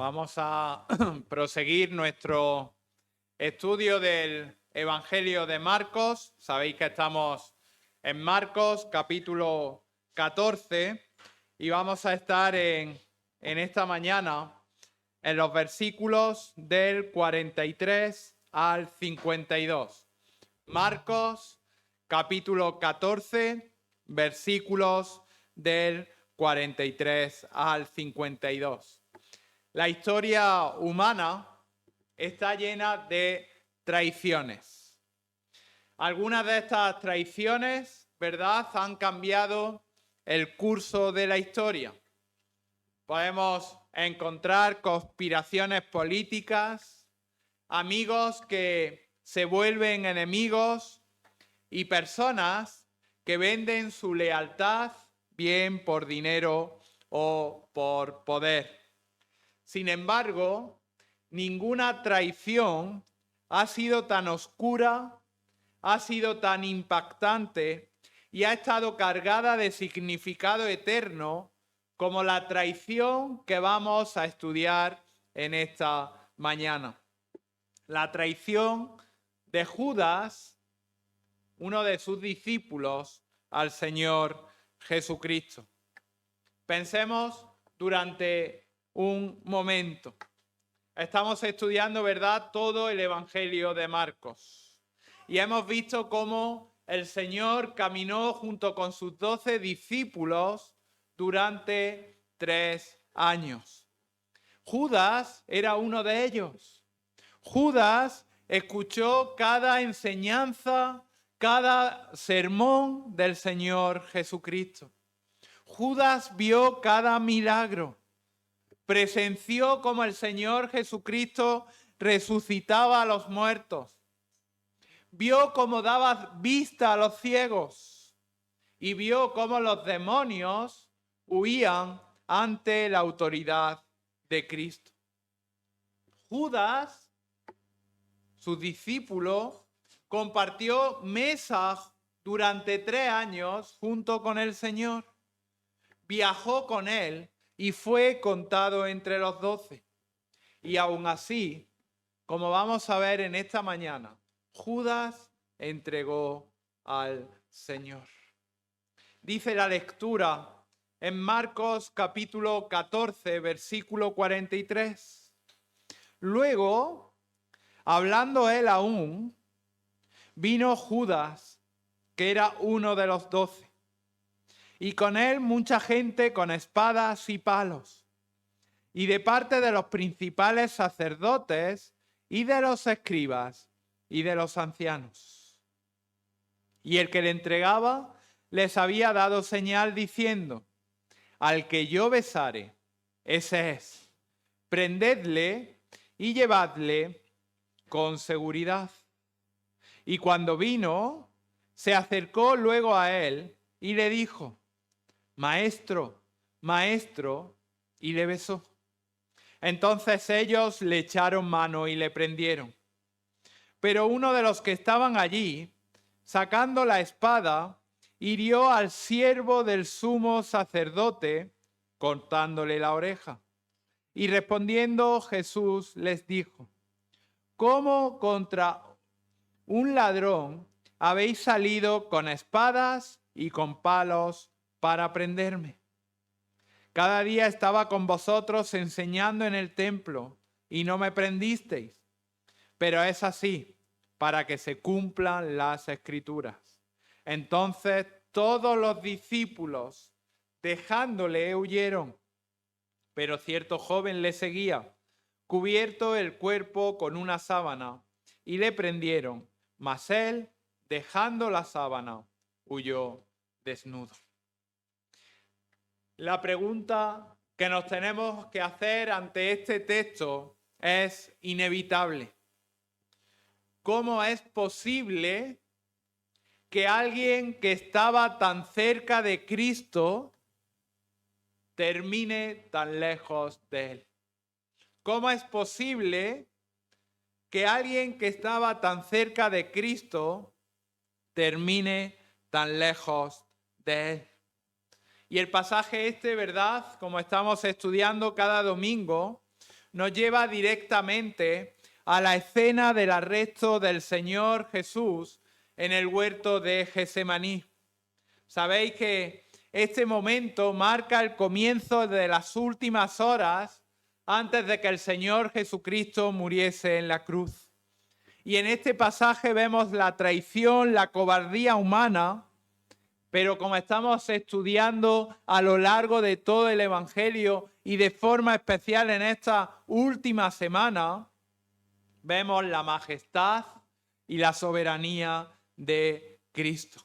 Vamos a proseguir nuestro estudio del Evangelio de Marcos. Sabéis que estamos en Marcos, capítulo 14, y vamos a estar en esta mañana en los versículos del 43 al 52. Marcos, capítulo 14, versículos del 43 al 52. La historia humana está llena de traiciones. Algunas de estas traiciones, ¿verdad?, han cambiado el curso de la historia. Podemos encontrar conspiraciones políticas, amigos que se vuelven enemigos y personas que venden su lealtad bien por dinero o por poder. Sin embargo, ninguna traición ha sido tan oscura, ha sido tan impactante y ha estado cargada de significado eterno como la traición que vamos a estudiar en esta mañana. La traición de Judas, uno de sus discípulos, al Señor Jesucristo. Pensemos durante un momento. Estamos estudiando, ¿verdad?, todo el Evangelio de Marcos. Y hemos visto cómo el Señor caminó junto con sus 12 discípulos durante 3 años. Judas era uno de ellos. Judas escuchó cada enseñanza, cada sermón del Señor Jesucristo. Judas vio cada milagro. Presenció cómo el Señor Jesucristo resucitaba a los muertos. Vio cómo daba vista a los ciegos. Y vio cómo los demonios huían ante la autoridad de Cristo. Judas, su discípulo, compartió mesas durante 3 años junto con el Señor. Viajó con él y fue contado entre los 12. Y aún así, como vamos a ver en esta mañana, Judas entregó al Señor. Dice la lectura en Marcos capítulo 14, versículo 43. Luego, hablando él aún, vino Judas, que era uno de los 12. Y con él mucha gente con espadas y palos. Y de parte de los principales sacerdotes y de los escribas y de los ancianos. Y el que le entregaba les había dado señal diciendo: al que yo besare, ese es. Prendedle y llevadle con seguridad. Y cuando vino, se acercó luego a él y le dijo: Maestro, maestro, y le besó. Entonces ellos le echaron mano y le prendieron. Pero uno de los que estaban allí, sacando la espada, hirió al siervo del sumo sacerdote, cortándole la oreja. Y respondiendo Jesús les dijo: ¿cómo contra un ladrón habéis salido con espadas y con palos para prenderme? Cada día estaba con vosotros enseñando en el templo y no me prendisteis. Pero es así, para que se cumplan las Escrituras. Entonces todos los discípulos, dejándole, huyeron. Pero cierto joven le seguía, cubierto el cuerpo con una sábana, y le prendieron. Mas él, dejando la sábana, huyó desnudo. La pregunta que nos tenemos que hacer ante este texto es inevitable. ¿Cómo es posible que alguien que estaba tan cerca de Cristo termine tan lejos de él? ¿Cómo es posible que alguien que estaba tan cerca de Cristo termine tan lejos de él? Y el pasaje ¿verdad?, como estamos estudiando cada domingo, nos lleva directamente a la escena del arresto del Señor Jesús en el huerto de Getsemaní. Sabéis que este momento marca el comienzo de las últimas horas antes de que el Señor Jesucristo muriese en la cruz. Y en este pasaje vemos la traición, la cobardía humana, pero como estamos estudiando a lo largo de todo el Evangelio y de forma especial en esta última semana, vemos la majestad y la soberanía de Cristo.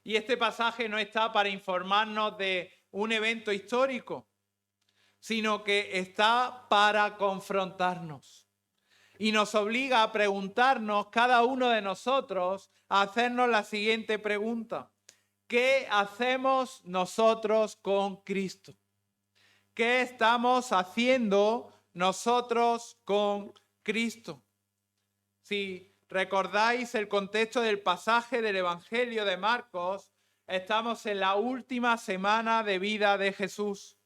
Y este pasaje no está para informarnos de un evento histórico, sino que está para confrontarnos. Y nos obliga a preguntarnos, cada uno de nosotros, a hacernos la siguiente pregunta. ¿Qué hacemos nosotros con Cristo? ¿Qué estamos haciendo nosotros con Cristo? Si recordáis el contexto del pasaje del Evangelio de Marcos, estamos en la última semana de vida de Jesús.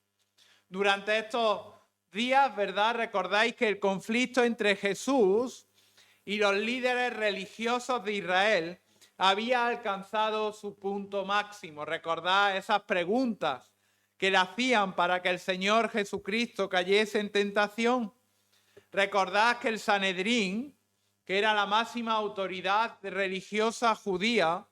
Durante estos días, ¿verdad? Recordáis que el conflicto entre Jesús y los líderes religiosos de Israel había alcanzado su punto máximo. Recordad esas preguntas que le hacían para que el Señor Jesucristo cayese en tentación. Recordad que el Sanedrín, que era la máxima autoridad religiosa judía,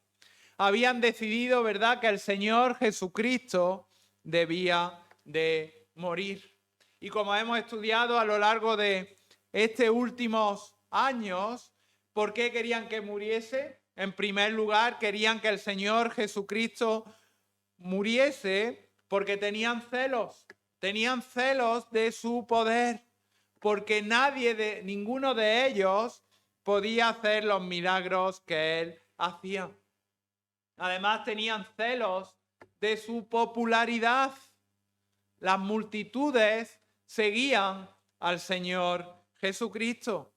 habían decidido, ¿verdad?, que el Señor Jesucristo debía de morir. Y como hemos estudiado a lo largo de estos últimos años, ¿por qué querían que muriese? En primer lugar, querían que el Señor Jesucristo muriese porque tenían celos de su poder, porque ninguno de ellos podía hacer los milagros que él hacía. Además, tenían celos de su popularidad. Las multitudes seguían al Señor Jesucristo.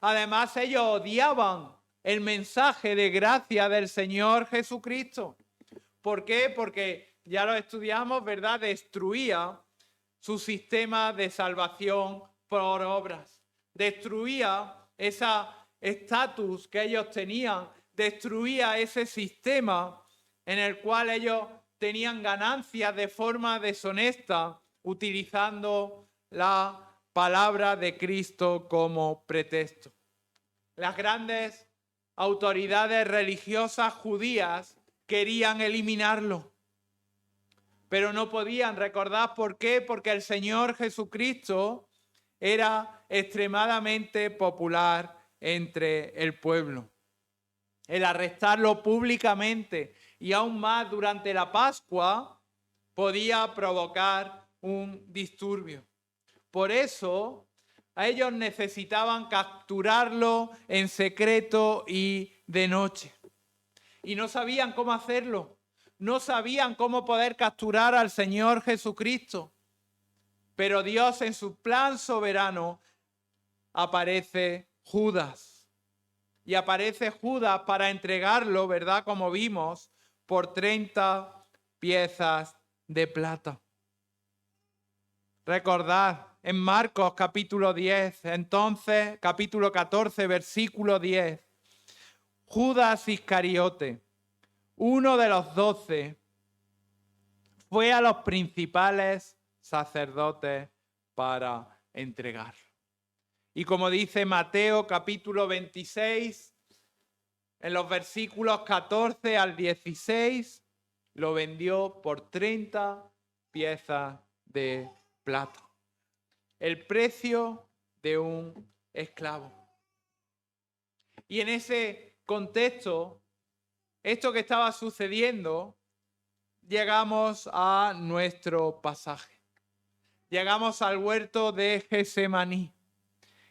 Además, ellos odiaban el mensaje de gracia del Señor Jesucristo. ¿Por qué? Porque ya lo estudiamos, ¿verdad? Destruía su sistema de salvación por obras. Destruía ese estatus que ellos tenían. Destruía ese sistema en el cual ellos tenían ganancias de forma deshonesta, utilizando la palabra de Cristo como pretexto. Las grandes autoridades religiosas judías querían eliminarlo, pero no podían. ¿Recordad por qué? Porque el Señor Jesucristo era extremadamente popular entre el pueblo. El arrestarlo públicamente y aún más durante la Pascua podía provocar un disturbio. Por eso, a ellos necesitaban capturarlo en secreto y de noche. Y no sabían cómo hacerlo. No sabían cómo poder capturar al Señor Jesucristo. Pero Dios, en su plan soberano, aparece Judas. Y aparece Judas para entregarlo, ¿verdad? Como vimos, por 30 piezas de plata. Recordad, en Marcos capítulo 10, entonces capítulo 14, versículo 10, Judas Iscariote, uno de los 12, fue a los principales sacerdotes para entregarlo. Y como dice Mateo capítulo 26, en los versículos 14 al 16, lo vendió por 30 piezas de plata. El precio de un esclavo. Y en ese contexto, esto que estaba sucediendo, llegamos a nuestro pasaje. Llegamos al huerto de Getsemaní.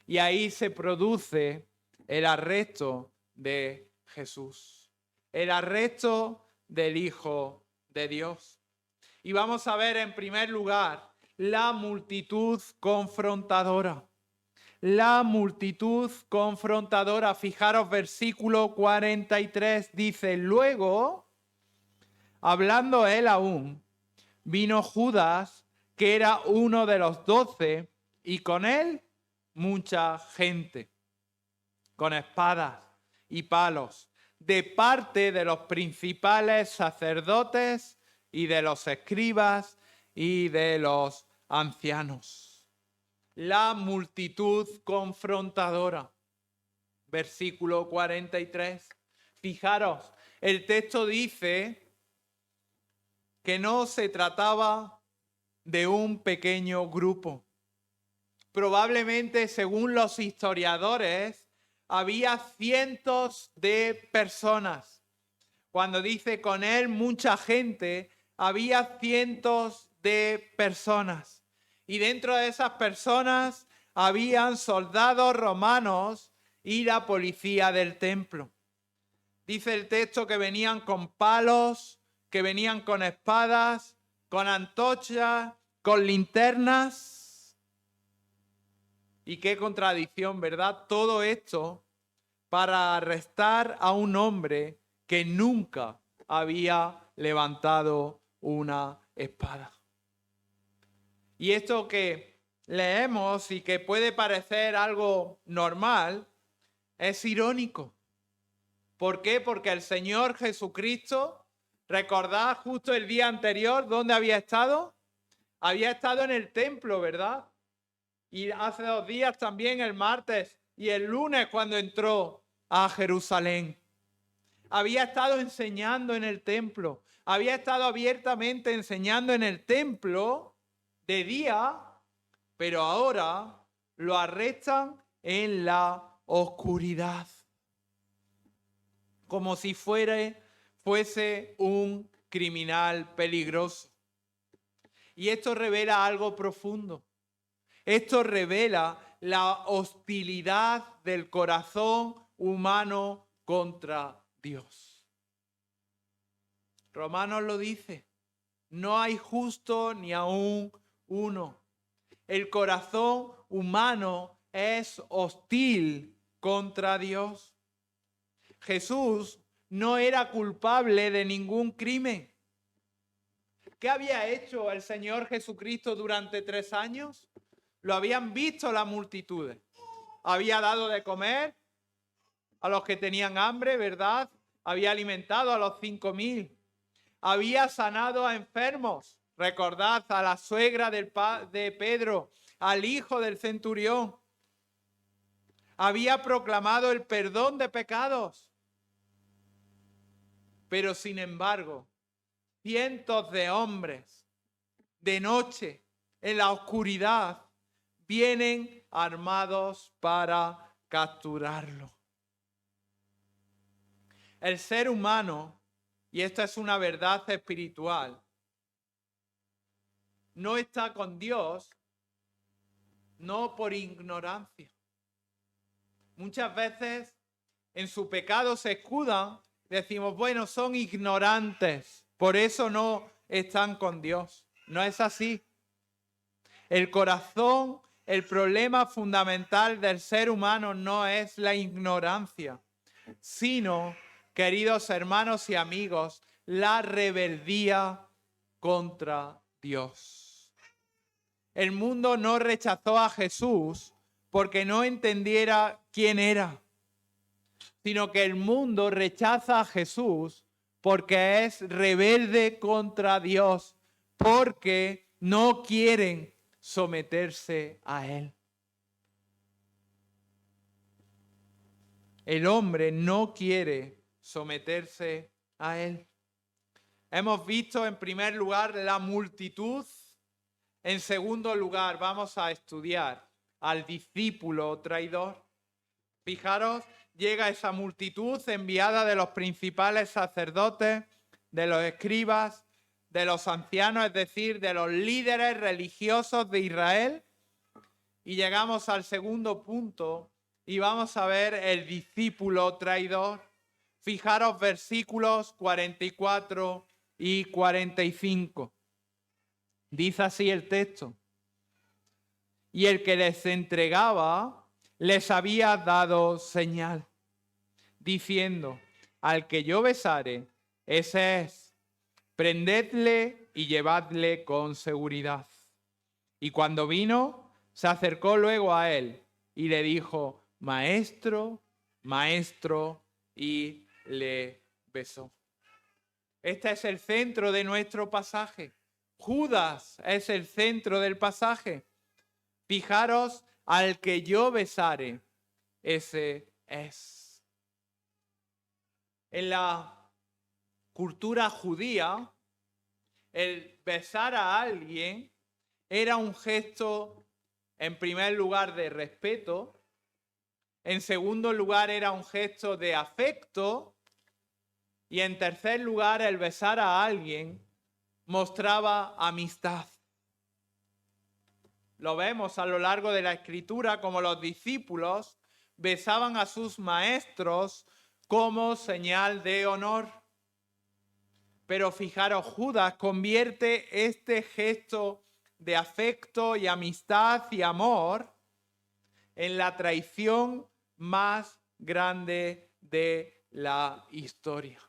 Y ahí se produce el arresto de Jesús. El arresto del Hijo de Dios. Y vamos a ver en primer lugar la multitud confrontadora. La multitud confrontadora. Fijaros, versículo 43 dice: luego, hablando él aún, vino Judas, que era uno de los 12, y con él mucha gente, con espadas y palos, de parte de los principales sacerdotes y de los escribas y de los ancianos. La multitud confrontadora. Versículo 43. Fijaros, el texto dice que no se trataba de un pequeño grupo. Probablemente, según los historiadores, había cientos de personas. Cuando dice con él mucha gente, había cientos de personas. Y dentro de esas personas habían soldados romanos y la policía del templo. Dice el texto que venían con palos, que venían con espadas, con antorchas, con linternas. Y qué contradicción, ¿verdad? Todo esto para arrestar a un hombre que nunca había levantado una espada. Y esto que leemos y que puede parecer algo normal, es irónico. ¿Por qué? Porque el Señor Jesucristo, recordad justo el día anterior, ¿dónde había estado? Había estado en el templo, ¿verdad? Y hace 2 días también, el martes y el lunes, cuando entró a Jerusalén. Había estado enseñando en el templo. Había estado abiertamente enseñando en el templo de día, pero ahora lo arrestan en la oscuridad, como si fuese un criminal peligroso. Y esto revela algo profundo. Esto revela la hostilidad del corazón humano contra Dios. Romanos lo dice, no hay justo ni aún uno. El corazón humano es hostil contra Dios. Jesús no era culpable de ningún crimen. ¿Qué había hecho el Señor Jesucristo durante 3 años? Lo habían visto las multitudes. Había dado de comer a los que tenían hambre, ¿verdad? Había alimentado a los 5.000. Había sanado a enfermos. Recordad a la suegra de Pedro, al hijo del centurión. Había proclamado el perdón de pecados. Pero sin embargo, cientos de hombres de noche, en la oscuridad, vienen armados para capturarlo. El ser humano, y esta es una verdad espiritual, no está con Dios, no por ignorancia. Muchas veces en su pecado se escudan, decimos, bueno, son ignorantes, por eso no están con Dios. No es así. El corazón, el problema fundamental del ser humano no es la ignorancia, sino, queridos hermanos y amigos, la rebeldía contra Dios. El mundo no rechazó a Jesús porque no entendiera quién era, sino que el mundo rechaza a Jesús porque es rebelde contra Dios, porque no quieren someterse a Él. El hombre no quiere someterse a Él. Hemos visto en primer lugar la multitud. En segundo lugar vamos a estudiar al discípulo traidor. Fijaros, llega esa multitud enviada de los principales sacerdotes, de los escribas, de los ancianos, es decir, de los líderes religiosos de Israel. Y llegamos al segundo punto y vamos a ver el discípulo traidor. Fijaros versículos 44 y 45. Dice así el texto. Y el que les entregaba les había dado señal, diciendo, al que yo besare, ese es, prendedle y llevadle con seguridad. Y cuando vino, se acercó luego a él y le dijo, maestro, maestro, y le besó. Este es el centro de nuestro pasaje. Judas es el centro del pasaje. Fijaros, al que yo besare, ese es. En la cultura judía, el besar a alguien era un gesto, en primer lugar, de respeto. En segundo lugar, era un gesto de afecto. Y en tercer lugar, el besar a alguien mostraba amistad. Lo vemos a lo largo de la Escritura como los discípulos besaban a sus maestros como señal de honor. Pero fijaros, Judas convierte este gesto de afecto y amistad y amor en la traición más grande de la historia.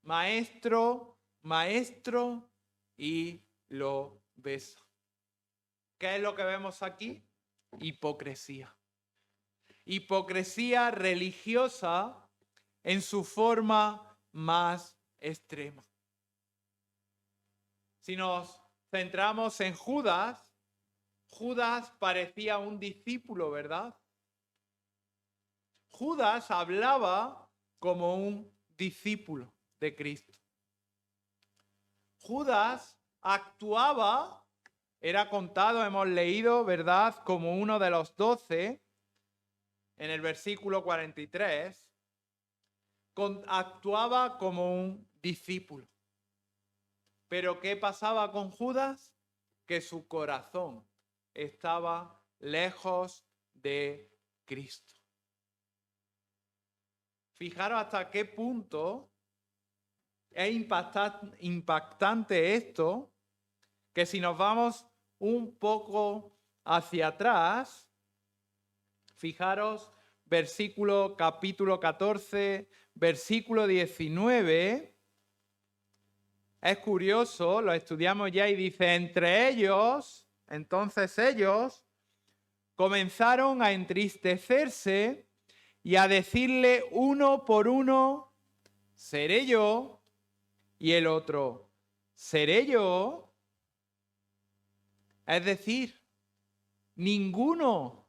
Maestro, maestro, y lo besa. ¿Qué es lo que vemos aquí? Hipocresía. Hipocresía religiosa en su forma más extrema. Si nos centramos en Judas, Judas parecía un discípulo, ¿verdad? Judas hablaba como un discípulo de Cristo. Judas actuaba, era contado, hemos leído, ¿verdad?, como uno de los 12 en el versículo 43, actuaba como un discípulo. Pero ¿qué pasaba con Judas? Que su corazón estaba lejos de Cristo. Fijaros hasta qué punto es impactante esto, que si nos vamos un poco hacia atrás, fijaros, capítulo 14, versículo 19, es curioso, lo estudiamos ya y dice, entonces ellos comenzaron a entristecerse y a decirle uno por uno, ¿seré yo? Y el otro, ¿seré yo? Es decir, ninguno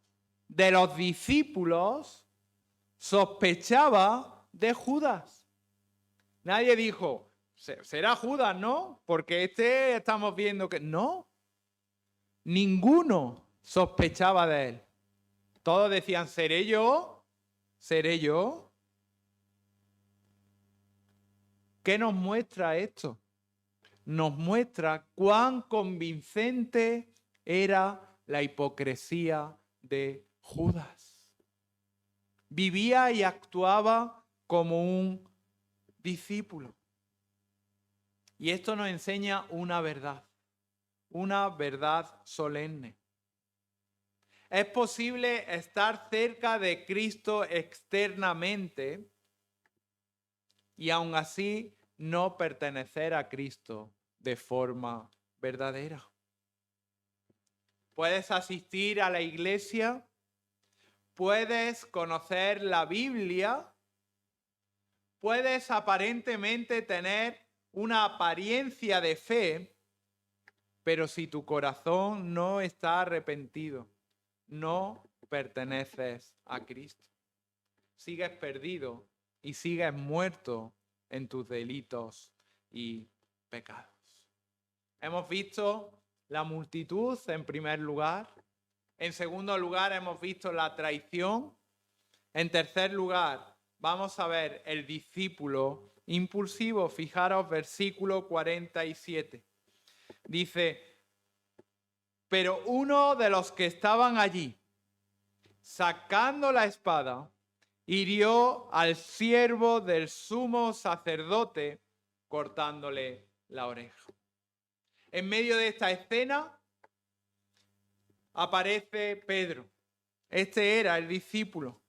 de los discípulos sospechaba de Judas. Nadie dijo, será Judas, ¿no? Porque estamos viendo que no. Ninguno sospechaba de él. Todos decían, ¿seré yo? ¿Seré yo? ¿Qué nos muestra esto? Nos muestra cuán convincente era la hipocresía de Judas. Vivía y actuaba como un discípulo. Y esto nos enseña una verdad solemne. Es posible estar cerca de Cristo externamente y aún así no pertenecer a Cristo de forma verdadera. Puedes asistir a la iglesia, puedes conocer la Biblia, puedes aparentemente tener una apariencia de fe, pero si tu corazón no está arrepentido, no perteneces a Cristo. Sigues perdido y sigues muerto en tus delitos y pecados. Hemos visto la multitud en primer lugar. En segundo lugar, hemos visto la traición. En tercer lugar, vamos a ver el discípulo impulsivo. Fijaros, versículo 47. Dice, pero uno de los que estaban allí, sacando la espada, hirió al siervo del sumo sacerdote, cortándole la oreja. En medio de esta escena aparece Pedro. Este era el discípulo.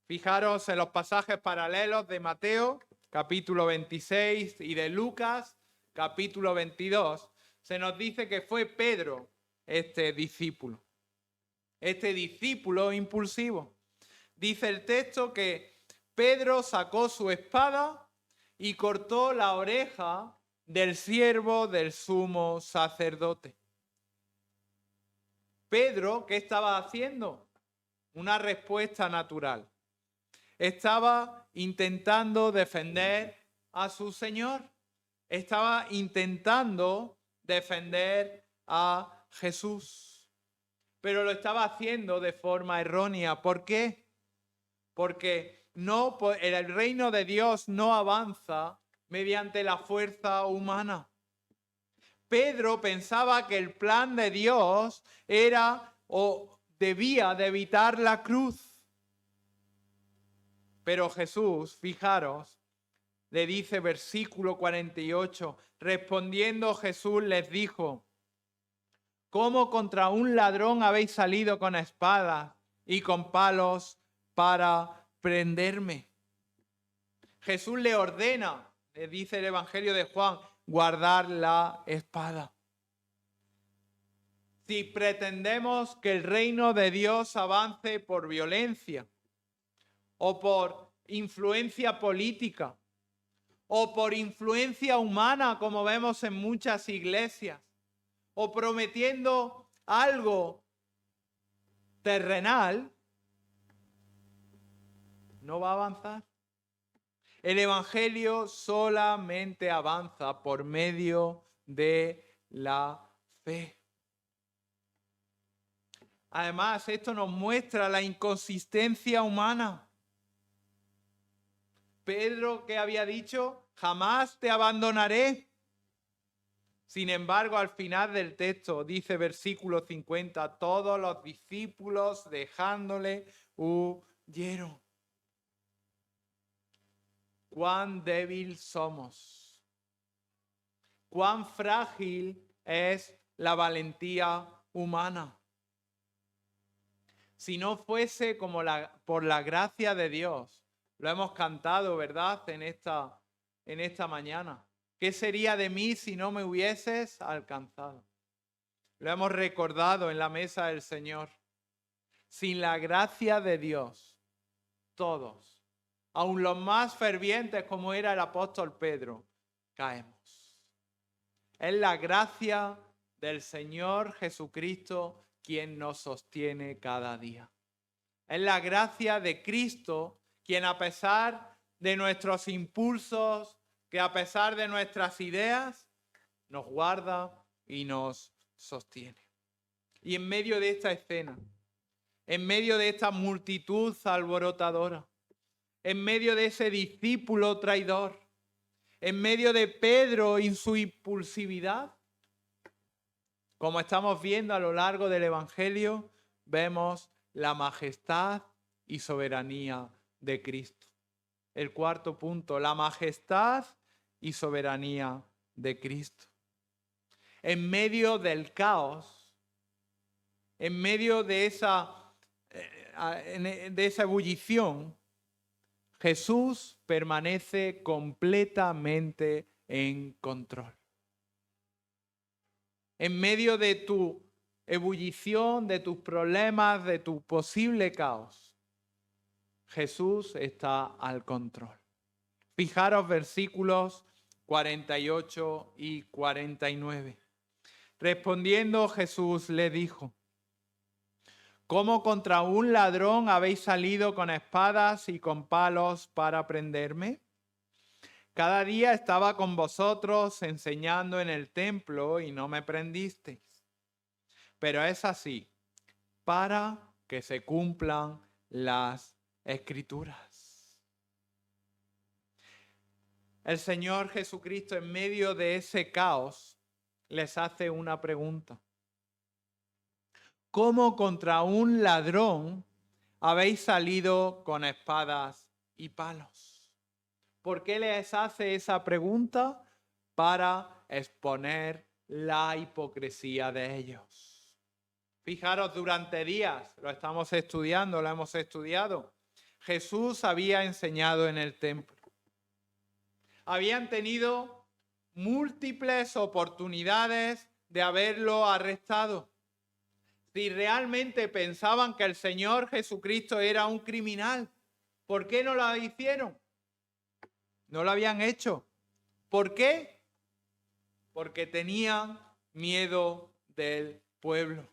Fijaros en los pasajes paralelos de Mateo, capítulo 26, y de Lucas, capítulo 22. Se nos dice que fue Pedro este discípulo impulsivo. Dice el texto que Pedro sacó su espada y cortó la oreja del siervo del sumo sacerdote. Pedro, ¿qué estaba haciendo? Una respuesta natural. Estaba intentando defender a su Señor. Estaba intentando defender a Jesús. Pero lo estaba haciendo de forma errónea. ¿Por qué? Porque el reino de Dios no avanza mediante la fuerza humana. Pedro pensaba que el plan de Dios era o debía de evitar la cruz. Pero Jesús, fijaros, le dice versículo 48, respondiendo Jesús les dijo, ¿cómo contra un ladrón habéis salido con espadas y con palos para prenderme? Jesús le ordena, le dice el Evangelio de Juan, guardar la espada. Si pretendemos que el reino de Dios avance por violencia o por influencia política o por influencia humana, como vemos en muchas iglesias, o prometiendo algo terrenal, no va a avanzar. El Evangelio solamente avanza por medio de la fe. Además, esto nos muestra la inconsistencia humana. Pedro, ¿qué había dicho? Jamás te abandonaré. Sin embargo, al final del texto dice versículo 50, todos los discípulos dejándole huyeron. Cuán débil somos. Cuán frágil es la valentía humana. Si no fuese como por la gracia de Dios, lo hemos cantado, ¿verdad? En esta mañana. ¿Qué sería de mí si no me hubieses alcanzado? Lo hemos recordado en la mesa del Señor. Sin la gracia de Dios, todos, aun los más fervientes como era el apóstol Pedro, caemos. Es la gracia del Señor Jesucristo quien nos sostiene cada día. Es la gracia de Cristo quien, a pesar de nuestros impulsos, que a pesar de nuestras ideas, nos guarda y nos sostiene. Y en medio de esta escena, en medio de esta multitud alborotadora, en medio de ese discípulo traidor, en medio de Pedro y su impulsividad, como estamos viendo a lo largo del Evangelio, vemos la majestad y soberanía de Cristo. El cuarto punto, la majestad y soberanía de Cristo. En medio del caos, en medio de esa ebullición, Jesús permanece completamente en control. En medio de tu ebullición, de tus problemas, de tu posible caos, Jesús está al control. Fijaros versículos 48 y 49. Respondiendo Jesús le dijo, ¿cómo contra un ladrón habéis salido con espadas y con palos para prenderme? Cada día estaba con vosotros enseñando en el templo y no me prendisteis. Pero es así, para que se cumplan las Escrituras. El Señor Jesucristo, en medio de ese caos, les hace una pregunta. ¿Cómo contra un ladrón habéis salido con espadas y palos? ¿Por qué les hace esa pregunta? Para exponer la hipocresía de ellos. Fijaros, durante días, lo estamos estudiando, lo hemos estudiado. Jesús había enseñado en el templo. Habían tenido múltiples oportunidades de haberlo arrestado. Si realmente pensaban que el Señor Jesucristo era un criminal, ¿por qué no lo hicieron? No lo habían hecho. ¿Por qué? Porque tenían miedo del pueblo.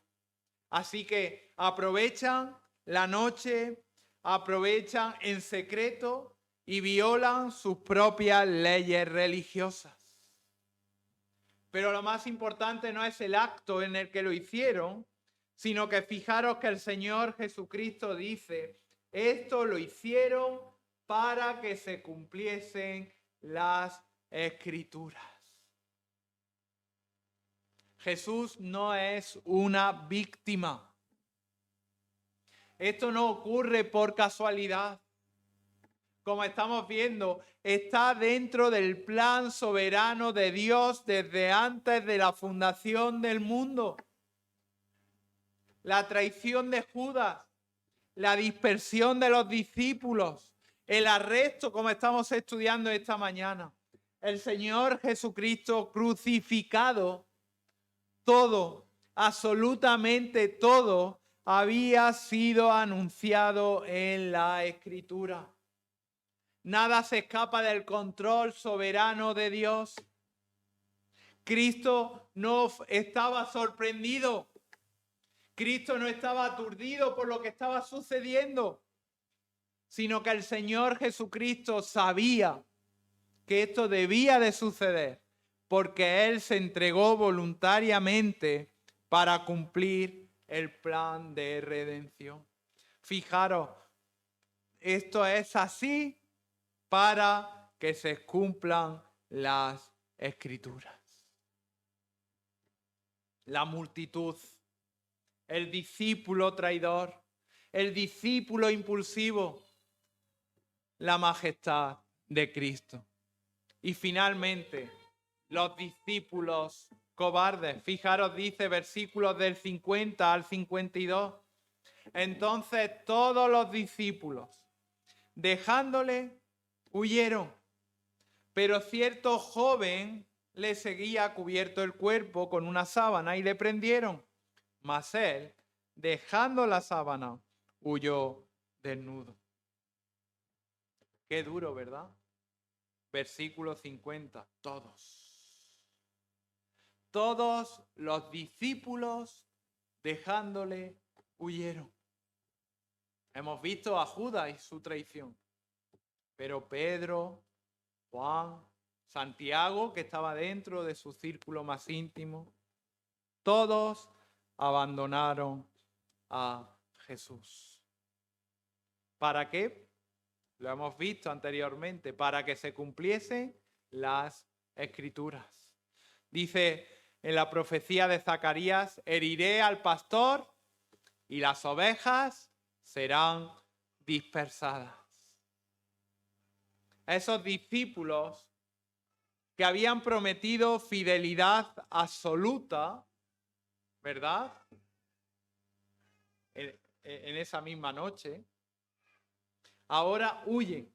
Así que aprovechan la noche, aprovechan en secreto y violan sus propias leyes religiosas. Pero lo más importante no es el acto en el que lo hicieron, sino que fijaros que el Señor Jesucristo dice, esto lo hicieron para que se cumpliesen las Escrituras. Jesús no es una víctima. Esto no ocurre por casualidad. Como estamos viendo, está dentro del plan soberano de Dios desde antes de la fundación del mundo. La traición de Judas, la dispersión de los discípulos, el arresto, como estamos estudiando esta mañana, el Señor Jesucristo crucificado, todo, absolutamente todo, había sido anunciado en la Escritura. Nada se escapa del control soberano de Dios. Cristo no estaba sorprendido. Cristo no estaba aturdido por lo que estaba sucediendo, sino que el Señor Jesucristo sabía que esto debía de suceder, porque Él se entregó voluntariamente para cumplir el plan de redención. Fijaros, esto es así para que se cumplan las Escrituras. La multitud, el discípulo traidor, el discípulo impulsivo, la majestad de Cristo. Y finalmente, los discípulos cobardes. Fijaros, dice versículos del 50 al 52. Entonces todos los discípulos, dejándole, huyeron. Pero cierto joven le seguía cubierto el cuerpo con una sábana y le prendieron. Mas él, dejando la sábana, huyó desnudo. Qué duro, ¿verdad? Versículo 50. Todos los discípulos, dejándole, huyeron. Hemos visto a Judas y su traición. Pero Pedro, Juan, Santiago, que estaba dentro de su círculo más íntimo, todos abandonaron a Jesús. ¿Para qué? Lo hemos visto anteriormente, para que se cumpliesen las Escrituras. Dice en la profecía de Zacarías, heriré al pastor y las ovejas serán dispersadas. Esos discípulos que habían prometido fidelidad absoluta, ¿verdad? En esa misma noche, ahora huyen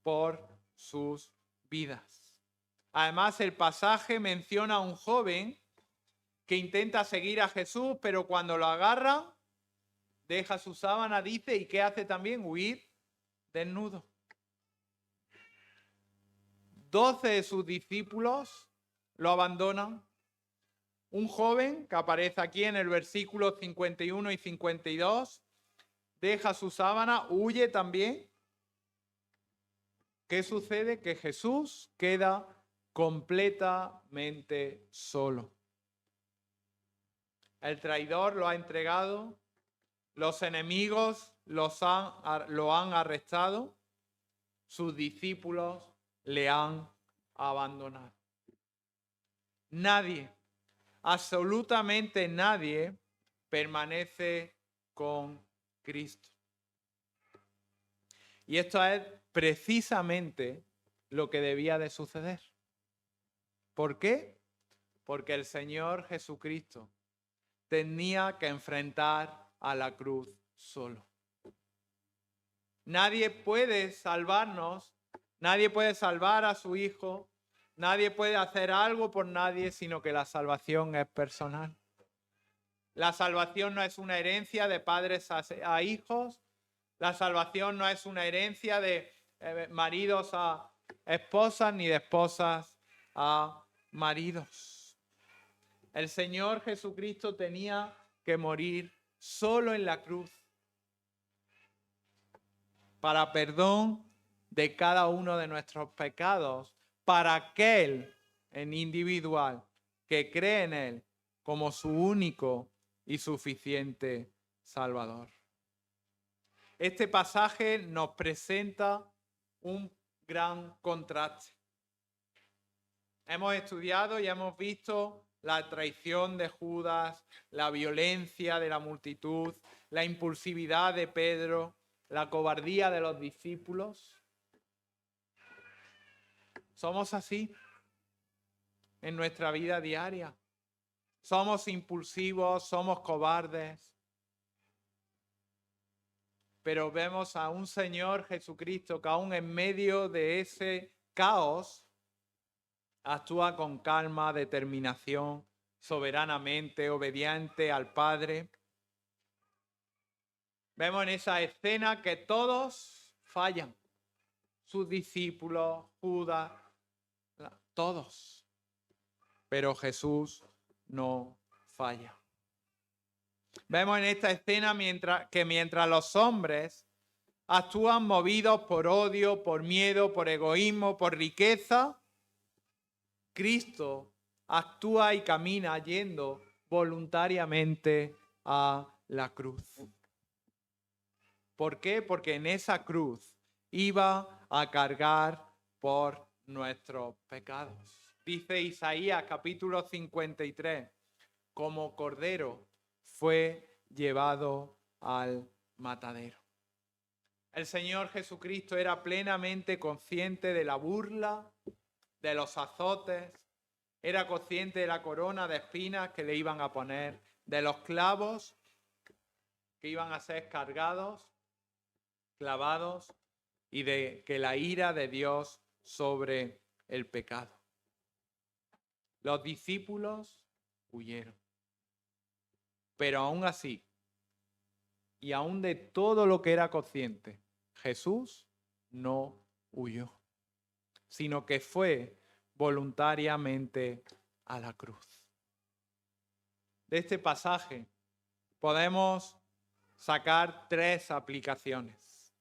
por sus vidas. Además, el pasaje menciona a un joven que intenta seguir a Jesús, pero cuando lo agarran, deja su sábana, dice, ¿y qué hace también? Huir desnudo. 12 de sus discípulos lo abandonan. Un joven que aparece aquí en el versículo 51 y 52, deja su sábana, huye también. ¿Qué sucede? Que Jesús queda completamente solo. El traidor lo ha entregado, los enemigos lo han arrestado, sus discípulos le han abandonado. Nadie, absolutamente nadie, permanece con Cristo. Y esto es precisamente lo que debía de suceder. ¿Por qué? Porque el Señor Jesucristo tenía que enfrentar a la cruz solo. Nadie puede salvarnos, nadie puede salvar a su Hijo, nadie puede hacer algo por nadie, sino que la salvación es personal. La salvación no es una herencia de padres a hijos. La salvación no es una herencia de maridos a esposas ni de esposas a maridos. El Señor Jesucristo tenía que morir solo en la cruz para perdón de cada uno de nuestros pecados, para aquel en individual que cree en Él como su único y suficiente Salvador. Este pasaje nos presenta un gran contraste. Hemos estudiado y hemos visto la traición de Judas, la violencia de la multitud, la impulsividad de Pedro, la cobardía de los discípulos. Somos así en nuestra vida diaria. Somos impulsivos, somos cobardes. Pero vemos a un Señor Jesucristo que aún en medio de ese caos actúa con calma, determinación, soberanamente, obediente al Padre. Vemos en esa escena que todos fallan. Sus discípulos, Judas, todos. Pero Jesús no falla. Vemos en esta escena mientras los hombres actúan movidos por odio, por miedo, por egoísmo, por riqueza, Cristo actúa y camina yendo voluntariamente a la cruz. ¿Por qué? Porque en esa cruz iba a cargar por nuestros pecados. Dice Isaías capítulo 53, como cordero fue llevado al matadero. El Señor Jesucristo era plenamente consciente de la burla, de los azotes, era consciente de la corona de espinas que le iban a poner, de los clavos que iban a ser cargados, clavados, y de que la ira de Dios sobre el pecado. Los discípulos huyeron. Pero aún así, y aún de todo lo que era consciente, Jesús no huyó, sino que fue voluntariamente a la cruz. De este pasaje podemos sacar 3 aplicaciones.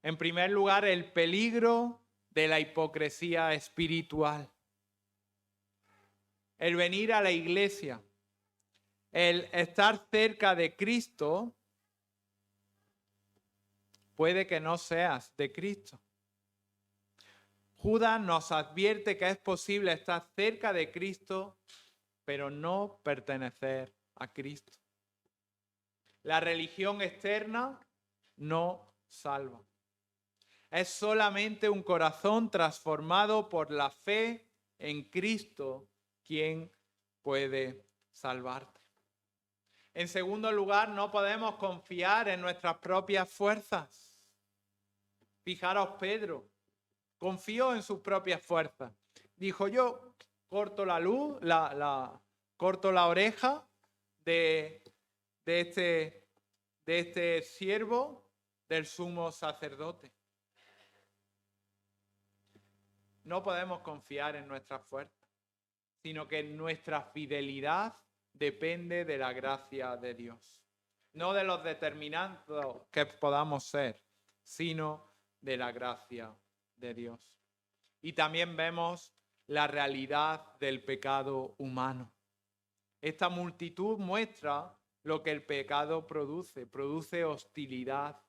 En primer lugar, el peligro de la hipocresía espiritual. El venir a la iglesia, el estar cerca de Cristo, puede que no seas de Cristo. Judas nos advierte que es posible estar cerca de Cristo, pero no pertenecer a Cristo. La religión externa no salva. Es solamente un corazón transformado por la fe en Cristo quien puede salvarte. En segundo lugar, no podemos confiar en nuestras propias fuerzas. Fijaros, Pedro confió en sus propias fuerzas. Dijo, yo corto la luz, corto la oreja de este siervo del sumo sacerdote. No podemos confiar en nuestras fuerzas, sino que nuestra fidelidad depende de la gracia de Dios. No de los determinantes que podamos ser, sino de la gracia de Dios. Y también vemos la realidad del pecado humano. Esta multitud muestra lo que el pecado produce hostilidad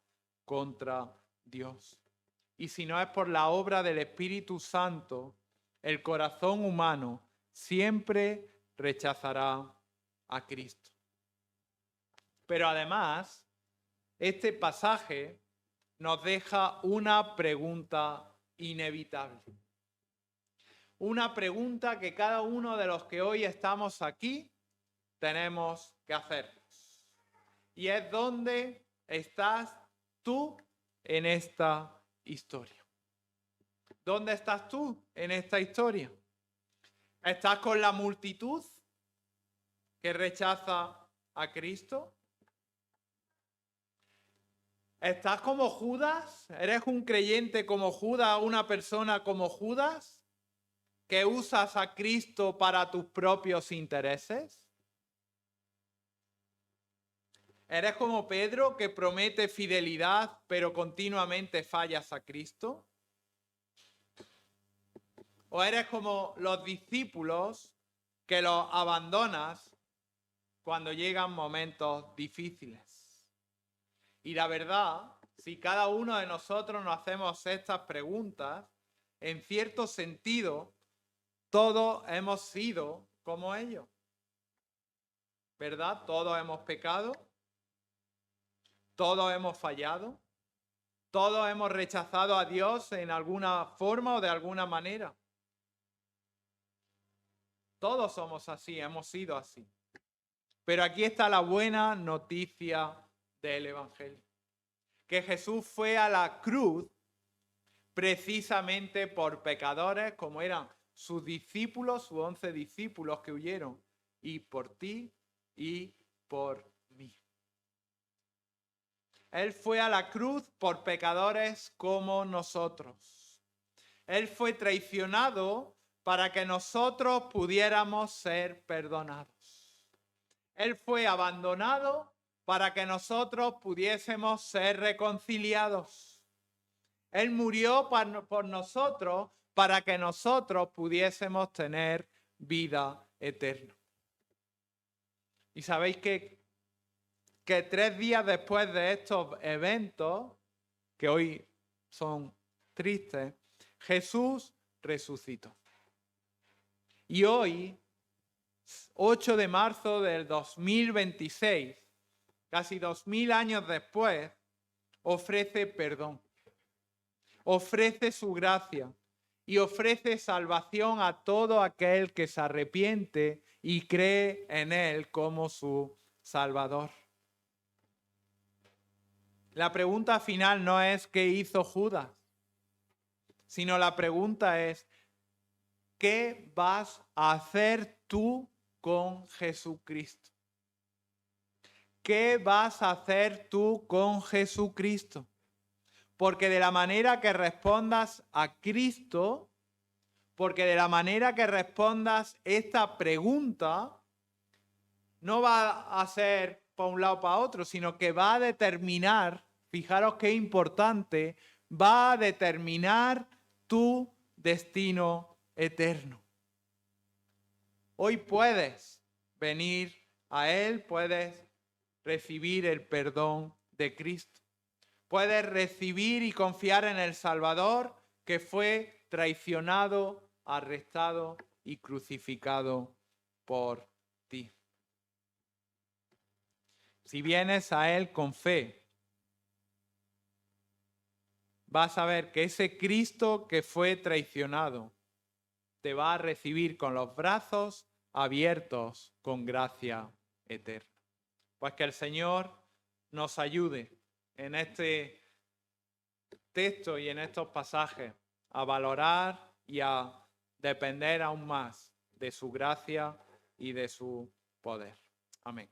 contra Dios. Y si no es por la obra del Espíritu Santo, el corazón humano siempre rechazará a Cristo. Pero además, este pasaje nos deja una pregunta inevitable. Una pregunta que cada uno de los que hoy estamos aquí tenemos que hacernos. Y es: ¿dónde estás tú en esta historia? ¿Dónde estás tú en esta historia? ¿Estás con la multitud que rechaza a Cristo? ¿Estás como Judas? ¿Eres un creyente como Judas, una persona como Judas, que usas a Cristo para tus propios intereses? ¿Eres como Pedro, que promete fidelidad, pero continuamente fallas a Cristo? ¿O eres como los discípulos, que los abandonas cuando llegan momentos difíciles? Y la verdad, si cada uno de nosotros nos hacemos estas preguntas, en cierto sentido, todos hemos sido como ellos, ¿verdad? Todos hemos pecado, todos hemos fallado, todos hemos rechazado a Dios en alguna forma o de alguna manera. Todos somos así, hemos sido así. Pero aquí está la buena noticia del Evangelio. Que Jesús fue a la cruz precisamente por pecadores como eran sus discípulos, sus 11 discípulos que huyeron, y por ti y por mí. Él fue a la cruz por pecadores como nosotros. Él fue traicionado para que nosotros pudiéramos ser perdonados. Él fue abandonado para que nosotros pudiésemos ser reconciliados. Él murió por nosotros para que nosotros pudiésemos tener vida eterna. Y sabéis que 3 días después de estos eventos, que hoy son tristes, Jesús resucitó. Y hoy, 8 de marzo del 2026, casi 2000 años después, ofrece perdón, ofrece su gracia y ofrece salvación a todo aquel que se arrepiente y cree en Él como su Salvador. La pregunta final no es ¿qué hizo Judas?, sino la pregunta es ¿qué vas a hacer tú con Jesucristo? ¿Qué vas a hacer tú con Jesucristo? Porque de la manera que respondas a Cristo, porque de la manera que respondas esta pregunta, no va a ser para un lado o para otro, sino que va a determinar, fijaros qué importante, va a determinar tu destino eterno. Hoy puedes venir a Él, puedes recibir el perdón de Cristo. Puedes recibir y confiar en el Salvador que fue traicionado, arrestado y crucificado por ti. Si vienes a Él con fe, vas a ver que ese Cristo que fue traicionado te va a recibir con los brazos abiertos con gracia eterna. Pues que el Señor nos ayude en este texto y en estos pasajes a valorar y a depender aún más de su gracia y de su poder. Amén.